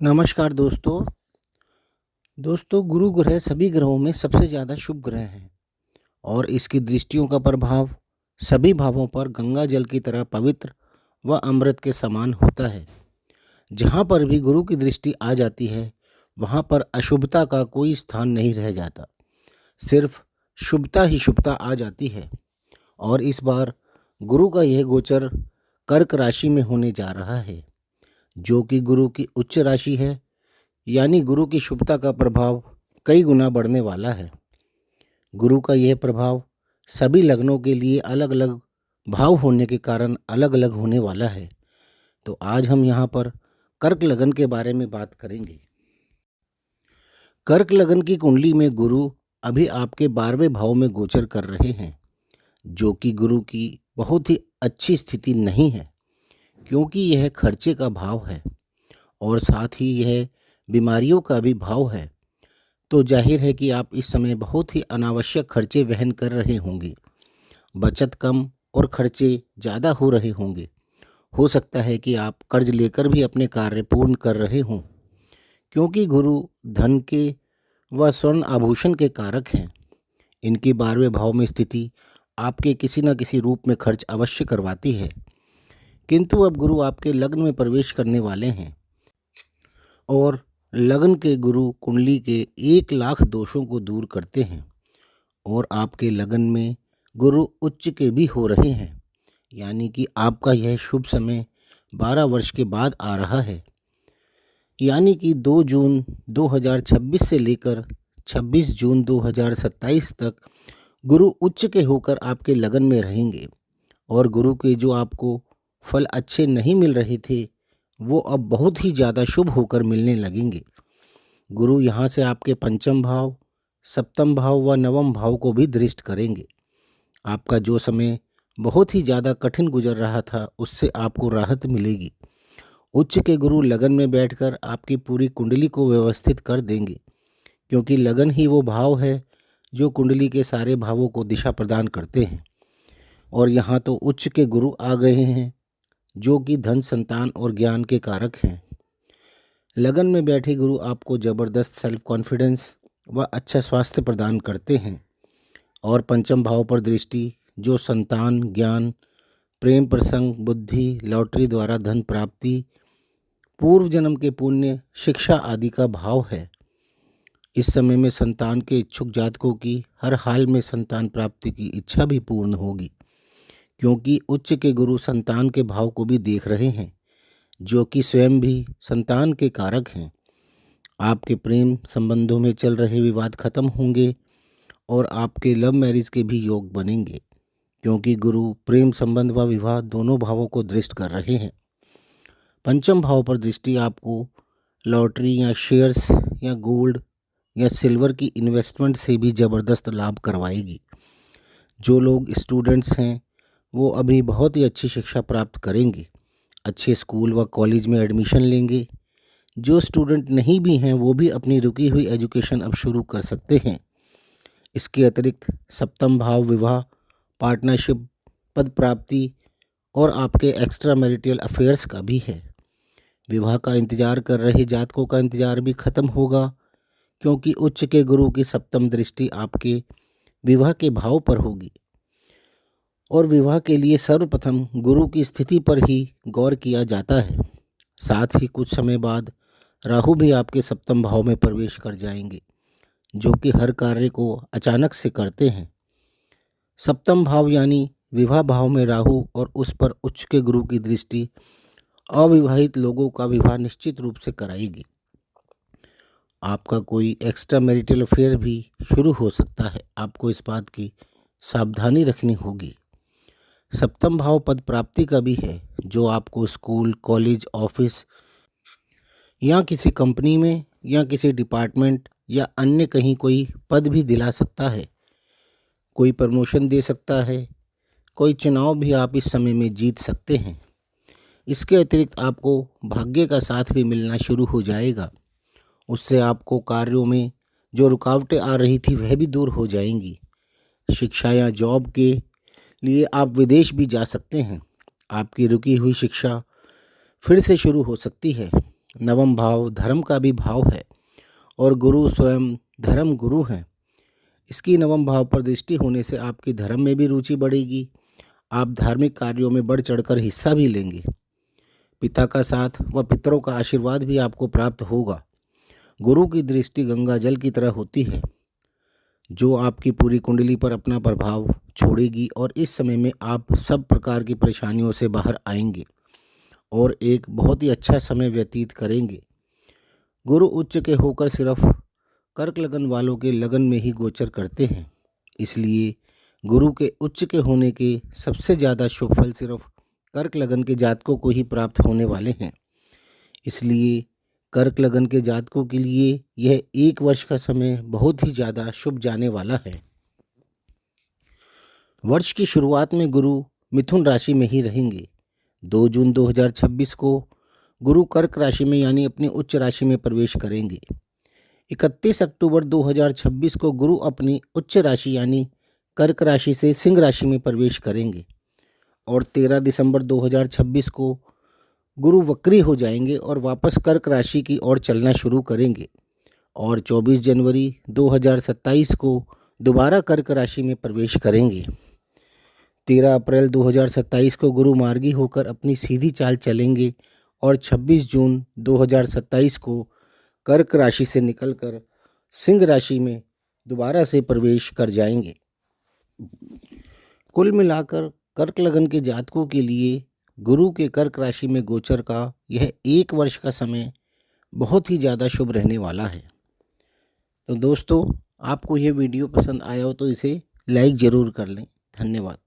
नमस्कार दोस्तों। गुरु ग्रह सभी ग्रहों में सबसे ज़्यादा शुभ ग्रह है और इसकी दृष्टियों का प्रभाव सभी भावों पर गंगा जल की तरह पवित्र व अमृत के समान होता है। जहाँ पर भी गुरु की दृष्टि आ जाती है वहाँ पर अशुभता का कोई स्थान नहीं रह जाता, सिर्फ शुभता ही शुभता आ जाती है। और इस बार गुरु का यह गोचर कर्क राशि में होने जा रहा है, जो कि गुरु की उच्च राशि है, यानी गुरु की शुभता का प्रभाव कई गुना बढ़ने वाला है। गुरु का यह प्रभाव सभी लग्नों के लिए अलग अलग भाव होने के कारण अलग अलग होने वाला है। तो आज हम यहाँ पर कर्क लगन के बारे में बात करेंगे। कर्क लगन की कुंडली में गुरु अभी आपके 12वें भाव में गोचर कर रहे हैं, जो कि गुरु की बहुत ही अच्छी स्थिति नहीं है, क्योंकि यह खर्चे का भाव है और साथ ही यह बीमारियों का भी भाव है। तो जाहिर है कि आप इस समय बहुत ही अनावश्यक खर्चे वहन कर रहे होंगे, बचत कम और खर्चे ज़्यादा हो रहे होंगे। हो सकता है कि आप कर्ज लेकर भी अपने कार्य पूर्ण कर रहे हों, क्योंकि गुरु धन के व स्वर्ण आभूषण के कारक हैं। इनकी 12वें भाव में स्थिति आपके किसी न किसी रूप में खर्च अवश्य करवाती है, किंतु अब गुरु आपके लग्न में प्रवेश करने वाले हैं और लगन के गुरु कुंडली के 1,00,000 दोषों को दूर करते हैं और आपके लगन में गुरु उच्च के भी हो रहे हैं, यानी कि आपका यह शुभ समय 12 वर्ष के बाद आ रहा है, यानी कि 2 जून 2026 से लेकर 26 जून 2027 तक गुरु उच्च के होकर आपके लगन में रहेंगे और गुरु के जो आपको फल अच्छे नहीं मिल रहे थे वो अब बहुत ही ज़्यादा शुभ होकर मिलने लगेंगे। गुरु यहाँ से आपके पंचम भाव, सप्तम भाव व नवम भाव को भी दृष्ट करेंगे। आपका जो समय बहुत ही ज़्यादा कठिन गुजर रहा था उससे आपको राहत मिलेगी। उच्च के गुरु लगन में बैठकर आपकी पूरी कुंडली को व्यवस्थित कर देंगे, क्योंकि लगन ही वो भाव है जो कुंडली के सारे भावों को दिशा प्रदान करते हैं। और यहाँ तो उच्च के गुरु आ गए हैं, जो कि धन, संतान और ज्ञान के कारक हैं। लगन में बैठे गुरु आपको ज़बरदस्त सेल्फ कॉन्फिडेंस व अच्छा स्वास्थ्य प्रदान करते हैं। और पंचम भाव पर दृष्टि जो संतान, ज्ञान, प्रेम प्रसंग, बुद्धि, लॉटरी द्वारा धन प्राप्ति, पूर्व जन्म के पुण्य, शिक्षा आदि का भाव है। इस समय में संतान के इच्छुक जातकों की हर हाल में संतान प्राप्ति की इच्छा भी पूर्ण होगी, क्योंकि उच्च के गुरु संतान के भाव को भी देख रहे हैं, जो कि स्वयं भी संतान के कारक हैं। आपके प्रेम संबंधों में चल रहे विवाद खत्म होंगे और आपके लव मैरिज के भी योग बनेंगे, क्योंकि गुरु प्रेम संबंध व विवाह दोनों भावों को दृष्ट कर रहे हैं। पंचम भाव पर दृष्टि आपको लॉटरी या शेयर्स या गोल्ड या सिल्वर की इन्वेस्टमेंट से भी ज़बरदस्त लाभ करवाएगी। जो लोग स्टूडेंट्स हैं वो अभी बहुत ही अच्छी शिक्षा प्राप्त करेंगे, अच्छे स्कूल व कॉलेज में एडमिशन लेंगे। जो स्टूडेंट नहीं भी हैं वो भी अपनी रुकी हुई एजुकेशन अब शुरू कर सकते हैं। इसके अतिरिक्त सप्तम भाव विवाह, पार्टनरशिप, पद प्राप्ति और आपके एक्स्ट्रा मैरिटल अफेयर्स का भी है। विवाह का इंतजार कर रहे जातकों का इंतजार भी खत्म होगा, क्योंकि उच्च के गुरु की सप्तम दृष्टि आपके विवाह के भाव पर होगी और विवाह के लिए सर्वप्रथम गुरु की स्थिति पर ही गौर किया जाता है। साथ ही कुछ समय बाद राहु भी आपके सप्तम भाव में प्रवेश कर जाएंगे, जो कि हर कार्य को अचानक से करते हैं। सप्तम भाव यानी विवाह भाव में राहु और उस पर उच्च के गुरु की दृष्टि अविवाहित लोगों का विवाह निश्चित रूप से कराएगी। आपका कोई एक्स्ट्रा मैरिटल अफेयर भी शुरू हो सकता है, आपको इस बात की सावधानी रखनी होगी। सप्तम भाव पद प्राप्ति का भी है, जो आपको स्कूल, कॉलेज, ऑफिस या किसी कंपनी में या किसी डिपार्टमेंट या अन्य कहीं कोई पद भी दिला सकता है, कोई प्रमोशन दे सकता है, कोई चुनाव भी आप इस समय में जीत सकते हैं। इसके अतिरिक्त आपको भाग्य का साथ भी मिलना शुरू हो जाएगा। उससे आपको कार्यों में जो रुकावटें आ रही थी वह भी दूर हो जाएंगी। शिक्षा या जॉब के लिए आप विदेश भी जा सकते हैं। आपकी रुकी हुई शिक्षा फिर से शुरू हो सकती है। नवम भाव धर्म का भी भाव है और गुरु स्वयं धर्म गुरु हैं। इसकी नवम भाव पर दृष्टि होने से आपकी धर्म में भी रुचि बढ़ेगी। आप धार्मिक कार्यों में बढ़ चढ़कर हिस्सा भी लेंगे। पिता का साथ व पितरों का आशीर्वाद भी आपको प्राप्त होगा। गुरु की दृष्टि गंगा जल की तरह होती है जो आपकी पूरी कुंडली पर अपना प्रभाव छोड़ेगी और इस समय में आप सब प्रकार की परेशानियों से बाहर आएंगे और एक बहुत ही अच्छा समय व्यतीत करेंगे। गुरु उच्च के होकर सिर्फ कर्क लगन वालों के लगन में ही गोचर करते हैं, इसलिए गुरु के उच्च के होने के सबसे ज़्यादा शुभ फल सिर्फ कर्क लगन के जातकों को ही प्राप्त होने वाले हैं। इसलिए कर्क लगन के जातकों के लिए यह 1 वर्ष का समय बहुत ही ज़्यादा शुभ जाने वाला है। वर्ष की शुरुआत में गुरु मिथुन राशि में ही रहेंगे। 2 जून 2026 को गुरु कर्क राशि में यानी अपनी उच्च राशि में प्रवेश करेंगे। 31 अक्टूबर 2026 को गुरु अपनी उच्च राशि यानी कर्क राशि से सिंह राशि में प्रवेश करेंगे और 13 दिसंबर 2026 को गुरु वक्री हो जाएंगे और वापस कर्क राशि की ओर चलना शुरू करेंगे और 24 जनवरी 2027 को दोबारा कर्क राशि में प्रवेश करेंगे। 13 अप्रैल 2027 को गुरु मार्गी होकर अपनी सीधी चाल चलेंगे और 26 जून 2027 को कर्क राशि से निकलकर सिंह राशि में दोबारा से प्रवेश कर जाएंगे। कुल मिलाकर कर्क लगन के जातकों के लिए गुरु के कर्क राशि में गोचर का यह 1 वर्ष का समय बहुत ही ज़्यादा शुभ रहने वाला है। तो दोस्तों, आपको यह वीडियो पसंद आया हो तो इसे लाइक ज़रूर कर लें। धन्यवाद।